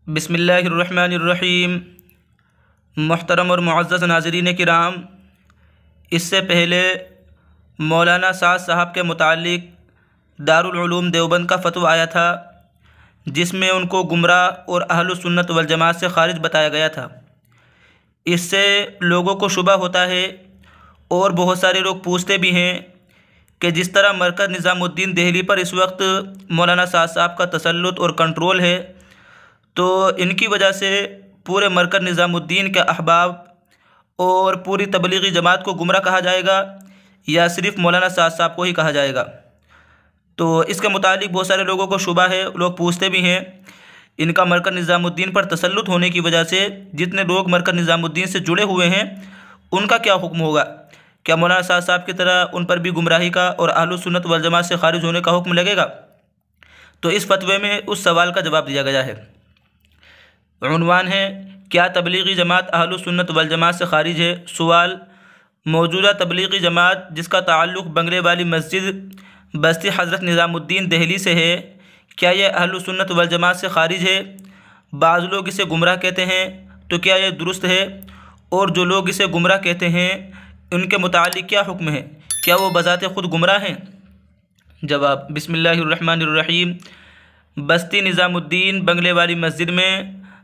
بسم اللہ الرحمن الرحیم۔ محترم اور معزز ناظرین کرام، اس سے پہلے مولانا سعد صاحب کے متعلق دارالعلوم دیوبند کا فتویٰ آیا تھا، جس میں ان کو گمراہ اور اہل سنت والجماعت سے خارج بتایا گیا تھا۔ اس سے لوگوں کو شبہ ہوتا ہے اور بہت سارے لوگ پوچھتے بھی ہیں کہ جس طرح مرکز نظام الدین دہلی پر اس وقت مولانا سعد صاحب کا تسلط اور کنٹرول ہے، تو ان کی وجہ سے پورے مرکز نظام الدین کے احباب اور پوری تبلیغی جماعت کو گمراہ کہا جائے گا یا صرف مولانا سعد صاحب کو ہی کہا جائے گا؟ تو اس کے متعلق بہت سارے لوگوں کو شبہ ہے، لوگ پوچھتے بھی ہیں ان کا مرکز نظام الدین پر تسلط ہونے کی وجہ سے جتنے لوگ مرکز نظام الدین سے جڑے ہوئے ہیں ان کا کیا حکم ہوگا؟ کیا مولانا سعد صاحب کی طرح ان پر بھی گمراہی کا اور اہل سنت والجماعت سے خارج ہونے کا حکم لگے گا؟ تو اس فتوے میں اس سوال کا جواب دیا گیا ہے۔ عنوان ہے کیا تبلیغی جماعت اہل سنت والجماعت سے خارج ہے؟ سوال: موجودہ تبلیغی جماعت جس کا تعلق بنگلے والی مسجد بستی حضرت نظام الدین دہلی سے ہے، کیا یہ اہل سنت والجماعت سے خارج ہے؟ بعض لوگ اسے گمراہ کہتے ہیں، تو کیا یہ درست ہے؟ اور جو لوگ اسے گمراہ کہتے ہیں ان کے متعلق کیا حکم ہے؟ کیا وہ بذات خود گمراہ ہیں؟ جواب: بسم اللہ الرحمن الرحیم۔ بستی نظام الدین بنگلے والی مسجد میں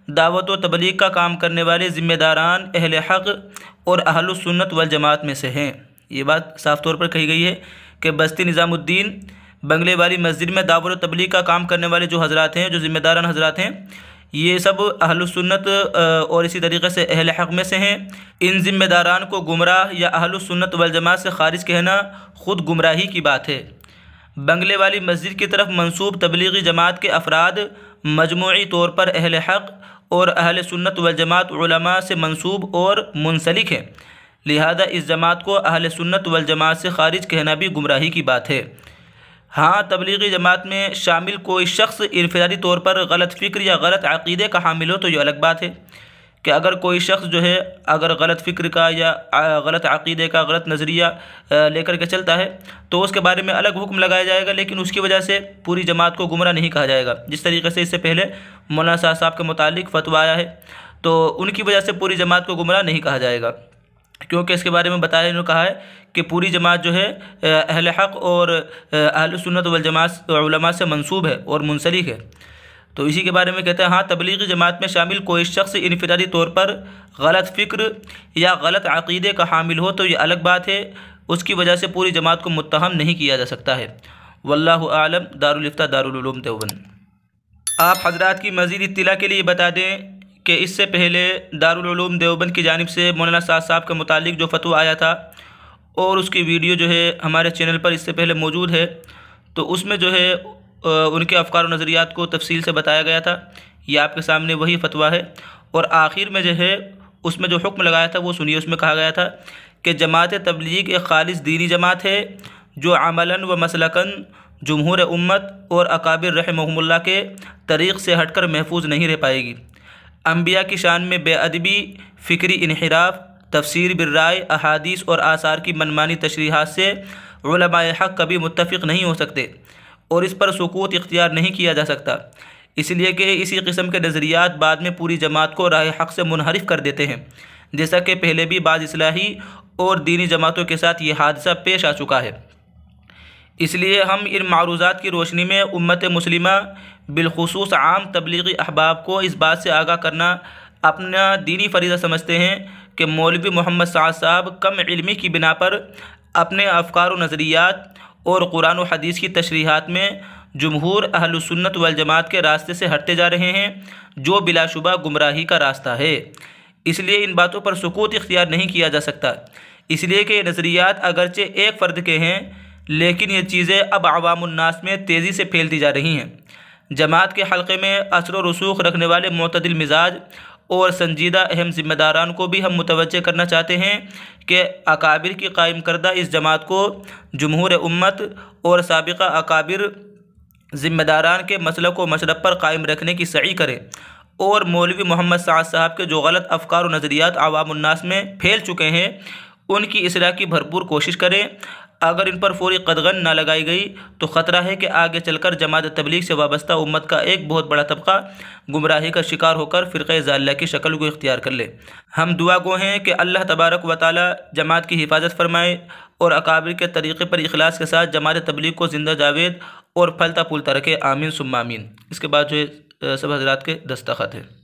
دعوت و تبلیغ کا کام کرنے والے ذمہ داران اہل حق اور اہل سنت والجماعت میں سے ہیں۔ یہ بات صاف طور پر کہی گئی ہے کہ بستی نظام الدین بنگلے والی مسجد میں دعوت و تبلیغ کا کام کرنے والے جو حضرات ہیں، جو ذمہ داران حضرات ہیں، یہ سب اہل سنت اور اسی طریقے سے اہل حق میں سے ہیں۔ ان ذمہ داران کو گمراہ یا اہل سنت والجماعت سے خارج کہنا خود گمراہی کی بات ہے۔ بنگلے والی مسجد کی طرف منسوب تبلیغی جماعت کے افراد مجموعی طور پر اہل حق اور اہل سنت والجماعت علماء سے منسوب اور منسلک ہیں، لہذا اس جماعت کو اہل سنت والجماعت سے خارج کہنا بھی گمراہی کی بات ہے۔ ہاں، تبلیغی جماعت میں شامل کوئی شخص انفرادی طور پر غلط فکر یا غلط عقیدے کا حامل ہو تو یہ الگ بات ہے کہ اگر کوئی شخص جو ہے اگر غلط فکر کا یا غلط عقیدے کا غلط نظریہ لے کر کے چلتا ہے تو اس کے بارے میں الگ حکم لگایا جائے گا، لیکن اس کی وجہ سے پوری جماعت کو گمراہ نہیں کہا جائے گا۔ جس طریقے سے اس سے پہلے مولانا صاحب صاحب کے متعلق فتویٰ آیا ہے تو ان کی وجہ سے پوری جماعت کو گمراہ نہیں کہا جائے گا، کیونکہ اس کے بارے میں بتایا انہوں نے کہا ہے کہ پوری جماعت جو ہے اہل حق اور اہل سنت والجماعت علماء سے منسوب ہے اور منسلک ہے۔ تو اسی کے بارے میں کہتے ہیں ہاں، تبلیغی جماعت میں شامل کوئی شخص انفرادی طور پر غلط فکر یا غلط عقیدے کا حامل ہو تو یہ الگ بات ہے، اس کی وجہ سے پوری جماعت کو متہم نہیں کیا جا سکتا ہے۔ واللہ اعلم۔ دارالفتہ دارالعلوم دیوبند۔ آپ حضرات کی مزید اطلاع کے لیے بتا دیں کہ اس سے پہلے دارالعلوم دیوبند کی جانب سے مولانا سعد صاحب کے متعلق جو فتویٰ آیا تھا اور اس کی ویڈیو جو ہے ہمارے چینل پر اس سے پہلے موجود ہے، تو اس میں جو ہے ان کے افکار و نظریات کو تفصیل سے بتایا گیا تھا۔ یہ آپ کے سامنے وہی فتویٰ ہے، اور آخر میں جو ہے اس میں جو حکم لگایا تھا وہ سنیے۔ اس میں کہا گیا تھا کہ جماعت تبلیغ ایک خالص دینی جماعت ہے جو عملاً و مسلکاً جمہور امت اور اکابر رحمہم اللہ کے طریق سے ہٹ کر محفوظ نہیں رہ پائے گی۔ انبیاء کی شان میں بے ادبی، فکری انحراف، تفسیر بالرائے، احادیث اور آثار کی منمانی تشریحات سے علماء حق کبھی متفق نہیں ہو سکتے اور اس پر سکوت اختیار نہیں کیا جا سکتا، اس لیے کہ اسی قسم کے نظریات بعد میں پوری جماعت کو راہ حق سے منحرف کر دیتے ہیں، جیسا کہ پہلے بھی بعض اصلاحی اور دینی جماعتوں کے ساتھ یہ حادثہ پیش آ چکا ہے۔ اس لیے ہم ان معروضات کی روشنی میں امت مسلمہ بالخصوص عام تبلیغی احباب کو اس بات سے آگاہ کرنا اپنا دینی فریضہ سمجھتے ہیں کہ مولوی محمد سعد صاحب کم علمی کی بنا پر اپنے افکار و نظریات اور قرآن و حدیث کی تشریحات میں جمہور اہل سنت والجماعت کے راستے سے ہٹتے جا رہے ہیں، جو بلا شبہ گمراہی کا راستہ ہے۔ اس لیے ان باتوں پر سکوت اختیار نہیں کیا جا سکتا، اس لیے کہ یہ نظریات اگرچہ ایک فرد کے ہیں لیکن یہ چیزیں اب عوام الناس میں تیزی سے پھیلتی جا رہی ہیں۔ جماعت کے حلقے میں اثر و رسوخ رکھنے والے معتدل مزاج اور سنجیدہ اہم ذمہ داران کو بھی ہم متوجہ کرنا چاہتے ہیں کہ اکابر کی قائم کردہ اس جماعت کو جمہور امت اور سابقہ اکابر ذمہ داران کے مسلک و مشرب پر قائم رکھنے کی سعی کریں، اور مولوی محمد سعد صاحب کے جو غلط افکار و نظریات عوام الناس میں پھیل چکے ہیں ان کی اصلاح کی بھرپور کوشش کریں۔ اگر ان پر فوری قدغن نہ لگائی گئی تو خطرہ ہے کہ آگے چل کر جماعت تبلیغ سے وابستہ امت کا ایک بہت بڑا طبقہ گمراہی کا شکار ہو کر فرقہ ضالہ کی شکل کو اختیار کر لے۔ ہم دعا گو ہیں کہ اللہ تبارک و تعالی جماعت کی حفاظت فرمائے اور اکابر کے طریقے پر اخلاص کے ساتھ جماعت تبلیغ کو زندہ جاوید اور پھلتا پھولتا رکھے، آمین ثم آمین۔ اس کے بعد جو ہے سب حضرات کے دستخط ہے۔